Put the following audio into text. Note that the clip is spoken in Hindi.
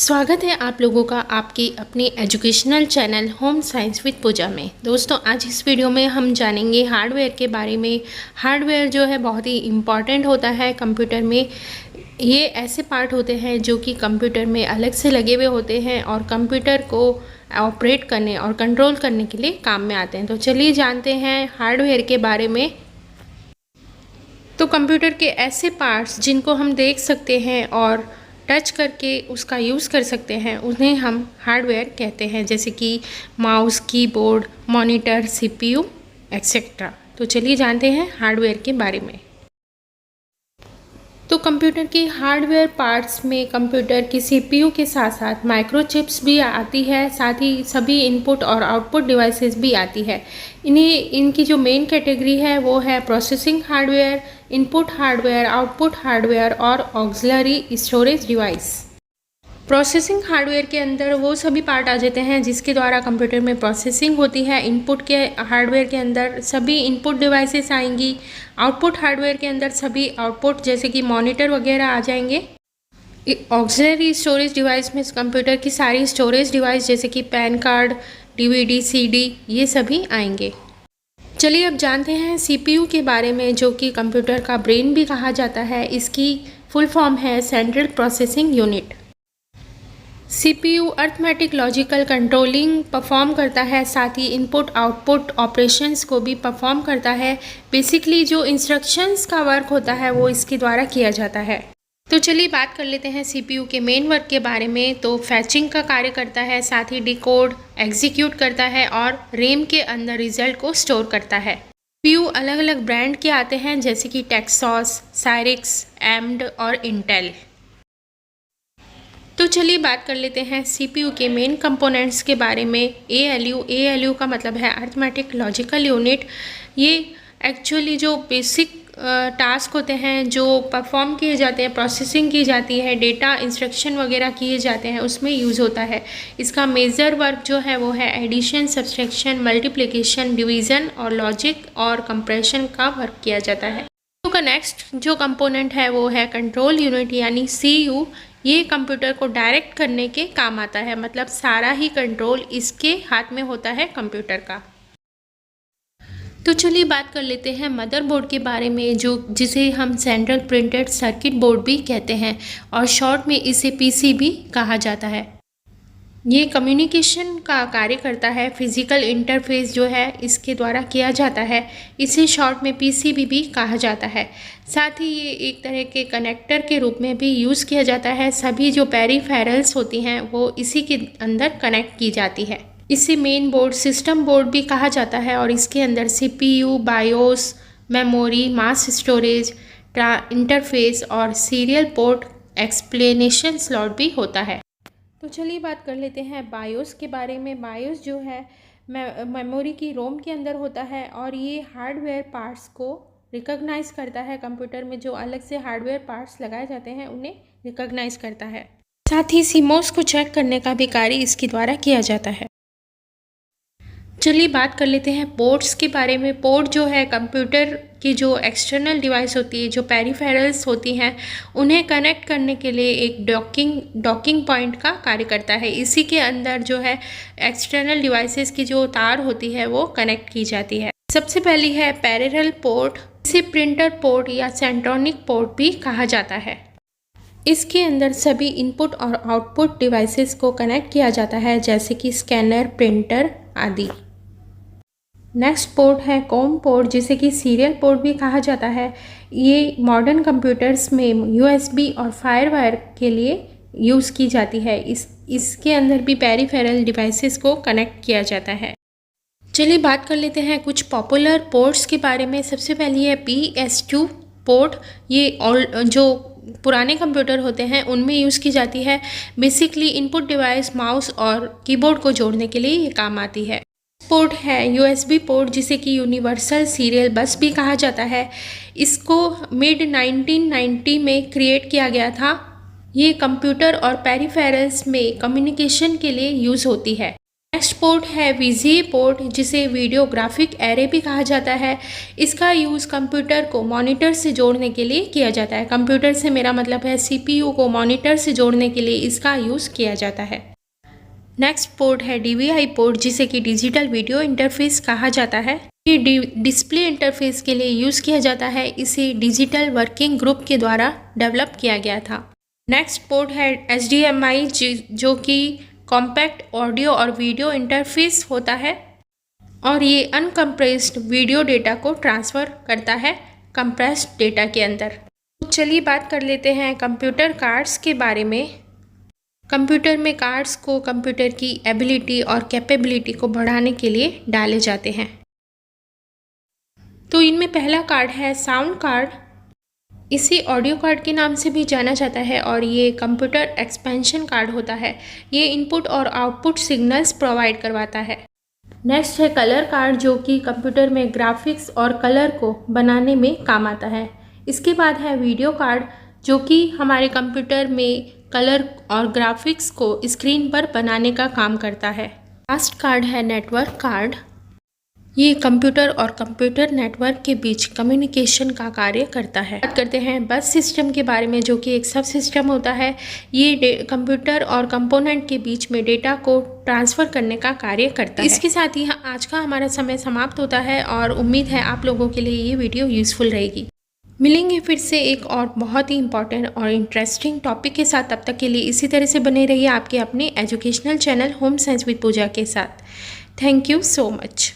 स्वागत है आप लोगों का आपकी अपनी educational channel home science with Pooja में। दोस्तों, आज इस वीडियो में हम जानेंगे हार्डवेयर के बारे में। हार्डवेयर जो है बहुत ही इम्पॉर्टेंट होता है कंप्यूटर में। ये ऐसे पार्ट होते हैं जो कि कंप्यूटर में अलग से लगे हुए होते हैं और कंप्यूटर को ऑपरेट करने और कंट्रोल करने के लिए काम में आते हैं। तो चलिए जानते हैं हार्डवेयर के बारे में। तो कंप्यूटर के ऐसे पार्ट्स जिनको हम देख सकते हैं और टच करके उसका यूज़ कर सकते हैं उन्हें हम हार्डवेयर कहते हैं, जैसे कि mouse, keyboard, monitor, CPU etcetera. तो चलिए जानते हैं हार्डवेयर के बारे में। तो कंप्यूटर की हार्डवेयर पार्ट्स में कंप्यूटर की सीपीयू के साथ साथ माइक्रोचिप्स भी आती है, साथ ही सभी इनपुट और आउटपुट डिवाइसेस भी आती है। इनकी जो मेन कैटेगरी है वो है processing hardware, input hardware, output hardware और auxiliary storage device. Processing hardware के अंदर वो सभी पार्ट आ जाते हैं जिसके द्वारा कंप्यूटर में प्रोसेसिंग होती है। इनपुट के हार्डवेयर के अंदर सभी इनपुट डिवाइसेस आएंगी। आउटपुट हार्डवेयर के अंदर सभी आउटपुट जैसे कि मॉनिटर वगैरह आ जाएंगे। ऑक्सिलरी स्टोरेज डिवाइस में कंप्यूटर की सारी स्टोरेज डिवाइस जैसे कि पैन कार्ड, डीवीडी, सीडी, ये सभी आएंगे। चलिए अब जानते हैं सीपीयू के बारे में, जो कि कंप्यूटर का ब्रेन भी कहा जाता है। इसकी फुल फॉर्म है central processing unit. CPU arithmetic logical controlling perform करता है, साथ ही इनपुट आउटपुट ऑपरेशंस को भी परफॉर्म करता है। बेसिकली जो इंस्ट्रक्शंस का वर्क होता है वो इसके द्वारा किया जाता है। तो चलिए बात कर लेते हैं सीपीयू के मेन वर्क के बारे में। तो फैचिंग का कार्य करता है, साथ ही डिकोड, एग्जीक्यूट करता है और रैम के अंदर रिजल्ट को स्टोर करता है। सीपीयू अलग अलग ब्रांड के आते हैं जैसे कि टेक्सास, साइरिक्स, एम्ड और इंटेल। तो चलिए बात कर लेते हैं सीपीयू के मेन कंपोनेंट्स के बारे में। एएलयू का मतलब है अर्थमेटिक लॉजिकल यूनिट। ये एक्चुअली जो बेसिक टास्क होते हैं जो परफॉर्म किए जाते हैं, प्रोसेसिंग की जाती है, डेटा इंस्ट्रक्शन वगैरह किए जाते हैं, उसमें यूज़ होता है। इसका मेजर वर्क जो है वो है एडिशन, सब्सट्रैक्शन, मल्टीप्लिकेशन, डिवीज़न और लॉजिक और कंप्रेशन का वर्क किया जाता है। तो का नेक्स्ट जो कंपोनेंट है वो है कंट्रोल यूनिट यानी सीयू। ये कंप्यूटर को डायरेक्ट करने के काम आता है, मतलब सारा ही कंट्रोल इसके हाथ में होता है कंप्यूटर का। तो चलिए बात कर लेते हैं मदरबोर्ड के बारे में, जिसे हम सेंट्रल प्रिंटेड सर्किट बोर्ड भी कहते हैं और शॉर्ट में इसे पीसी भी कहा जाता है। ये कम्युनिकेशन का कार्य करता है। फिजिकल इंटरफेस जो है इसके द्वारा किया जाता है। इसे शॉर्ट में पीसीबी भी कहा जाता है। साथ ही ये एक तरह के कनेक्टर के रूप में भी यूज़ किया जाता है। सभी जो पेरिफेरल्स होती हैं वो इसी के अंदर कनेक्ट की जाती है। इसे मेन बोर्ड, सिस्टम बोर्ड भी कहा जाता है और इसके अंदर CPU, BIOS, memory, mass storage, interface और सीरियल पोर्ट एक्सप्लेनेशन स्लॉट भी होता है। तो चलिए बात कर लेते हैं बायोस के बारे में। बायोस जो है मेमोरी की रोम के अंदर होता है और ये हार्डवेयर पार्ट्स को रिकॉग्नाइज करता है। कंप्यूटर में जो अलग से हार्डवेयर पार्ट्स लगाए जाते हैं उन्हें रिकॉग्नाइज करता है। साथ ही सीमोस को चेक करने का भी कार्य इसके द्वारा किया जाता है। चलिए बात कर लेते हैं पोर्ट्स के बारे में। पोर्ट जो है कंप्यूटर की जो एक्सटर्नल डिवाइस होती है, जो पेरिफेरल्स होती हैं, उन्हें कनेक्ट करने के लिए एक डॉकिंग पॉइंट का कार्य करता है। इसी के अंदर जो है एक्सटर्नल डिवाइसेस की जो तार होती है वो कनेक्ट की जाती है। सबसे पहली है पैरेलल पोर्ट। इसे प्रिंटर पोर्ट या सेंट्रोनिक पोर्ट भी कहा जाता है। इसके अंदर सभी इनपुट और आउटपुट डिवाइसेस को कनेक्ट किया जाता है जैसे कि स्कैनर, प्रिंटर आदि। नेक्स्ट पोर्ट है कॉम पोर्ट, जिसे कि सीरियल पोर्ट भी कहा जाता है। ये मॉडर्न कंप्यूटर्स में यूएसबी और फायरवायर के लिए यूज़ की जाती है। इसके अंदर भी पेरिफेरल डिवाइसेस को कनेक्ट किया जाता है। चलिए बात कर लेते हैं कुछ पॉपुलर पोर्ट्स के बारे में। सबसे पहली है PS2 पोर्ट। ये जो पुराने कंप्यूटर होते हैं उनमें यूज़ की जाती है। बेसिकली इनपुट डिवाइस, माउस और कीबोर्ड को जोड़ने के लिए ये काम आती है। पोर्ट है USB पोर्ट, जिसे कि यूनिवर्सल सीरियल बस भी कहा जाता है। इसको मिड 1990 में क्रिएट किया गया था। ये कंप्यूटर और पेरिफेरल्स में कम्युनिकेशन के लिए यूज़ होती है। नेक्स्ट पोर्ट है वीजीए पोर्ट, जिसे वीडियो ग्राफिक एरे भी कहा जाता है। इसका यूज़ कंप्यूटर को मॉनिटर से जोड़ने के लिए किया जाता है। कंप्यूटर से मेरा मतलब है सीपीयू को मॉनिटर से जोड़ने के लिए इसका यूज़ किया जाता है। नेक्स्ट पोर्ट है डीवीआई पोर्ट, जिसे कि डिजिटल वीडियो इंटरफेस कहा जाता है। ये डिस्प्ले इंटरफेस के लिए यूज़ किया जाता है। इसे डिजिटल वर्किंग ग्रुप के द्वारा डेवलप किया गया था। नेक्स्ट पोर्ट है HDMI, जो कि कॉम्पैक्ट ऑडियो और वीडियो इंटरफेस होता है और ये अनकम्प्रेस्ड वीडियो डेटा को ट्रांसफ़र करता है कंप्रेस्ड डेटा के अंदर। तो चलिए बात कर लेते हैं कंप्यूटर कार्ड्स के बारे में। कंप्यूटर में कार्ड्स को कंप्यूटर की एबिलिटी और कैपेबिलिटी को बढ़ाने के लिए डाले जाते हैं। तो इनमें पहला कार्ड है साउंड कार्ड। इसे ऑडियो कार्ड के नाम से भी जाना जाता है और ये कंप्यूटर एक्सपेंशन कार्ड होता है। ये इनपुट और आउटपुट सिग्नल्स प्रोवाइड करवाता है। नेक्स्ट है कलर कार्ड, जो कि कंप्यूटर में ग्राफिक्स और कलर को बनाने में काम आता है। इसके बाद है वीडियो कार्ड, जो कि हमारे कंप्यूटर में कलर और ग्राफिक्स को स्क्रीन पर बनाने का काम करता है। लास्ट कार्ड है नेटवर्क कार्ड। ये कंप्यूटर और कंप्यूटर नेटवर्क के बीच कम्युनिकेशन का कार्य करता है। बात करते हैं बस सिस्टम के बारे में, जो कि एक सब सिस्टम होता है। ये कंप्यूटर और कंपोनेंट के बीच में डेटा को ट्रांसफ़र करने का कार्य करता है। इसके साथ ही आज का हमारा समय समाप्त होता है और उम्मीद है आप लोगों के लिए ये वीडियो यूज़फुल रहेगी। मिलेंगे फिर से एक और बहुत ही इंपॉर्टेंट और इंटरेस्टिंग टॉपिक के साथ। तब तक के लिए इसी तरह से बने रहिए आपके अपने educational channel home science with Pooja के साथ। Thank you so much.